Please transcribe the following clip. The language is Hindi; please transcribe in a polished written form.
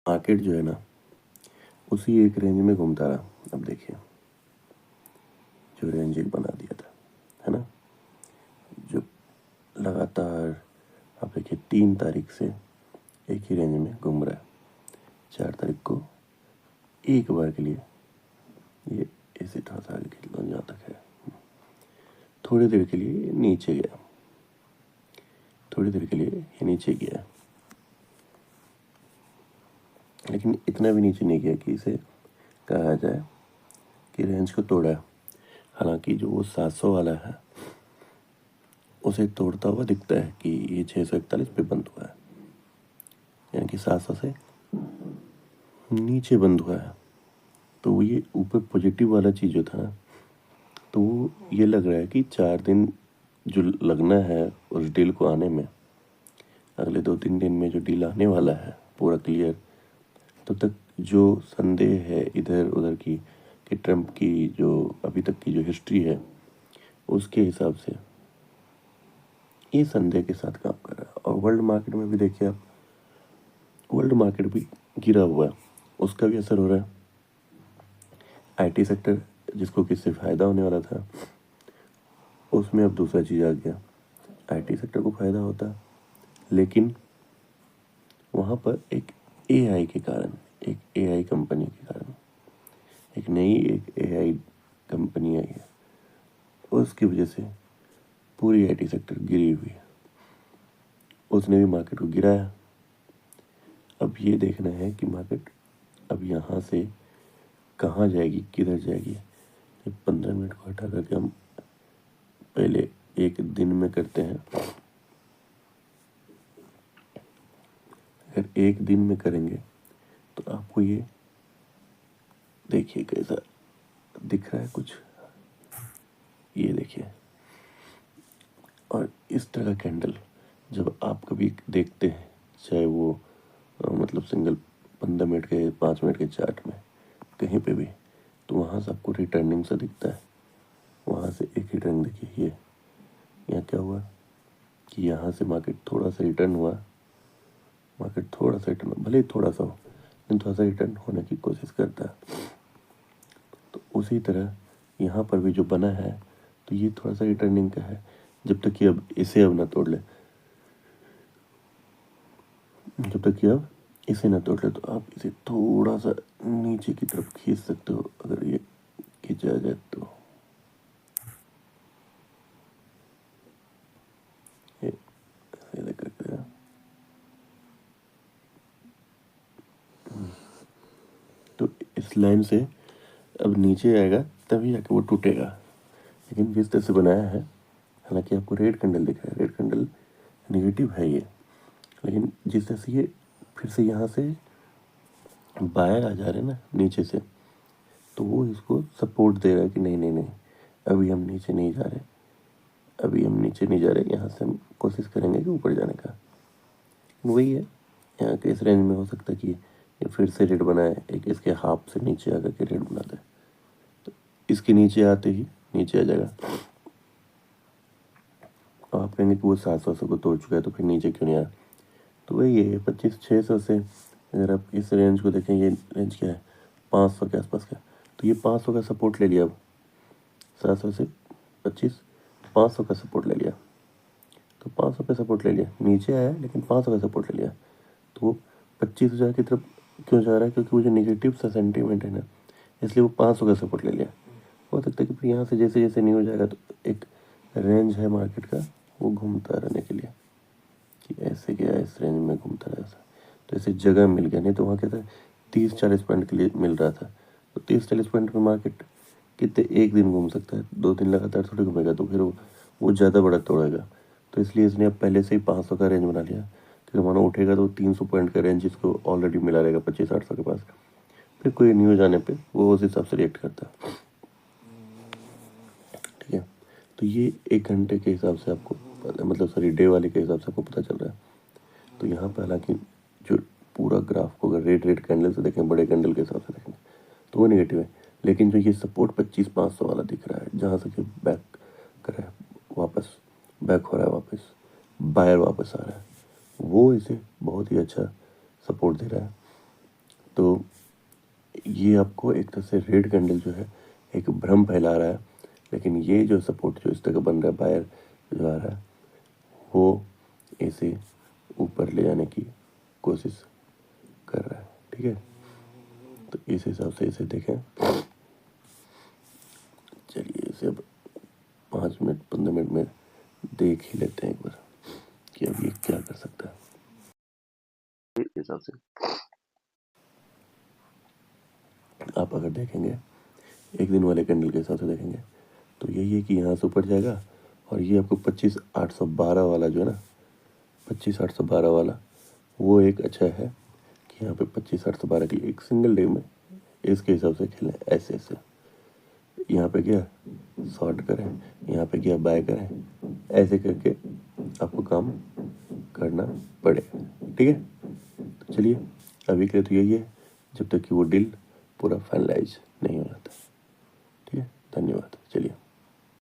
मार्केट जो है ना उसी एक रेंज में घूमता रहा। अब देखिए जो रेंज एक बना दिया था, है ना, जो लगातार आप देखिए 3 तारीख से एक ही रेंज में घूम रहा है। 4 तारीख को एक बार के लिए ये ऐसे थोड़ा सा आगे खींच लो जहाँ तक है, थोड़ी देर के लिए ये नीचे गया, थोड़ी देर के लिए ये नीचे गया, लेकिन इतना भी नीचे नहीं गया कि इसे कहा जाए कि रेंज को तोड़ा। हालांकि जो वो 700 वाला है उसे तोड़ता हुआ दिखता है कि ये 641 पे बंद हुआ है, यानी कि 700 से नीचे बंद हुआ है। तो ये ऊपर पॉजिटिव वाला चीज़ जो था ना, तो ये लग रहा है कि 4 दिन जो लगना है उस डील को आने में, अगले 2-3 दिन में जो डील आने वाला है पूरा क्लियर, तब तक जो संदेह है इधर उधर की कि ट्रम्प की जो अभी तक की जो हिस्ट्री है उसके हिसाब से ये संदेह के साथ काम कर रहा है। और वर्ल्ड मार्केट में भी देखिए आप, वर्ल्ड मार्केट भी गिरा हुआ है, उसका भी असर हो रहा है। आईटी सेक्टर जिसको किससे फ़ायदा होने वाला था उसमें अब दूसरा चीज़ आ गया। आईटी सेक्टर को फ़ायदा होता लेकिन वहाँ पर एक एआई के कारण, एक एआई कंपनी के कारण, एक नई एक एआई कंपनी आई है, उसकी वजह से पूरी आईटी सेक्टर गिरी हुई है। उसने भी मार्केट को गिराया। अब ये देखना है कि मार्केट अब यहाँ से कहाँ जाएगी, किधर जाएगी। 15 मिनट को हटा करके हम पहले एक दिन में करते हैं। अगर एक दिन में करेंगे तो आपको ये देखिए कैसा दिख रहा है कुछ, ये देखिए। और इस तरह का कैंडल जब आप कभी देखते हैं, चाहे वो मतलब सिंगल 15 मिनट के 5 मिनट के चार्ट में कहीं पे भी, तो वहाँ से आपको रिटर्निंग सा दिखता है। वहाँ से एक रिटर्न देखिए, ये यहाँ क्या हुआ कि यहाँ से मार्केट थोड़ा सा रिटर्न हुआ, मार्केट थोड़ा सा रिटर्न, भले ही थोड़ा सा हो लेकिन थोड़ा सा रिटर्न होने की कोशिश करता है। तो उसी तरह यहाँ पर भी जो बना है तो ये थोड़ा सा रिटर्निंग का है, जब तक कि अब इसे अब ना तोड़ ले, जब तक कि अब इसे ना तोड़ ले, तो आप इसे थोड़ा सा नीचे की तरफ खींच सकते हो। अगर ये खींचा जाए तो ये ऐसे करके तो इस लाइन से अब नीचे आएगा तभी जाके वो टूटेगा। लेकिन जिस तरह से बनाया है, हालांकि आपको रेड कैंडल दिख रहा है, रेड कैंडल नेगेटिव है ये, लेकिन जिस तरह से ये फिर से यहाँ से बाहर आ जा रहे हैं ना नीचे से, तो वो इसको सपोर्ट दे रहा है कि नहीं नहीं नहीं, अभी हम नीचे नहीं जा रहे, अभी हम नीचे नहीं जा रहे, यहाँ से हम कोशिश करेंगे कि ऊपर जाने का। वही है, यहाँ के इस रेंज में हो सकता है कि ये फिर से रेड बनाए, एक इसके हाफ से नीचे आकर के रेड बना दे, तो इसके नीचे आते ही नीचे आ जाएगा। और आप कहेंगे कि वो 700 को तोड़ चुका है तो फिर नीचे क्यों नहीं आया, तो वही है 2500-600 से। अगर आप इस रेंज को देखें, ये रेंज क्या है 500 के आसपास का, तो ये 500 का सपोर्ट ले लिया। अब 700 से 25, 500 का सपोर्ट ले लिया, तो 500 का सपोर्ट ले लिया, नीचे आया लेकिन 500 का सपोर्ट ले लिया, तो वो 25,000 की तरफ क्यों जा रहा है, क्योंकि वो जो निगेटिव सा सेंटीमेंट है ना, इसलिए वो 500 का सपोर्ट ले लिया। हो सकता है कि फिर यहाँ से जैसे जैसे नहीं हो जाएगा तो एक रेंज है मार्केट का वो घूमता रहने के लिए, कि ऐसे गया इस रेंज में घूमता रहा ऐसा, तो ऐसे जगह मिल गया। नहीं तो वहाँ क्या था 30-40 पॉइंट के लिए मिल रहा था, तो 30-40 पॉइंट में मार्केट कितने एक दिन घूम सकता है, 2 दिन लगातार थोड़ी घूमेगा, तो फिर वो ज़्यादा बड़ा तोड़ेगा। तो इसलिए इसने अब पहले से ही 500 का रेंज बना लिया कि मानो उठेगा तो 300 पॉइंट का रेंज इसको ऑलरेडी मिला रहेगा 25-800 के पास। फिर कोई न्यूज़ आने पे वो उस हिसाब से रिएक्ट करता है। ठीक है, तो ये 1 घंटे के हिसाब से आपको मतलब सॉरी डे वाले के हिसाब से आपको पता चल रहा है। तो यहाँ पर हालांकि जो पूरा ग्राफ को अगर रेड कैंडल से देखें, बड़े कैंडल के हिसाब से देखें तो वो नेगेटिव है, लेकिन जो ये सपोर्ट 25-500 वाला दिख रहा है, जहाँ से कि बैक कर रहा है, वापस बैक हो रहा है, वापस बायर वापस आ रहा है, वो इसे बहुत ही अच्छा सपोर्ट दे रहा है। तो ये आपको एक तरह से रेड कैंडल जो है एक भ्रम फैला रहा है, लेकिन ये जो सपोर्ट जो इस तरह का बन रहा है, बायर जो आ रहा है, वो इसे ऊपर ले जाने की कोशिश कर रहा है। ठीक है, तो इस हिसाब से इसे देखें। चलिए इसे अब 5 मिनट 15 मिनट में देख ही लेते हैं एक बार कि अब ये क्या कर सकता है। इस हिसाब से आप अगर देखेंगे एक दिन वाले कैंडल के हिसाब से देखेंगे तो यही है कि यहाँ से ऊपर जाएगा, और ये आपको 25,812 वाला जो है ना, 25,812 वाला वो एक अच्छा है कि यहाँ पे 25,812 की एक सिंगल डे में इसके हिसाब से खेलें। ऐसे ऐसे यहाँ पे गया शॉर्ट करें, यहाँ पे गया बाय करें, ऐसे करके आपको काम करना पड़ेगा। ठीक है, तो चलिए अभी के लिए तो यही है, जब तक कि वो डील पूरा फाइनलाइज नहीं हो जाता। ठीक है, धन्यवाद। चलिए।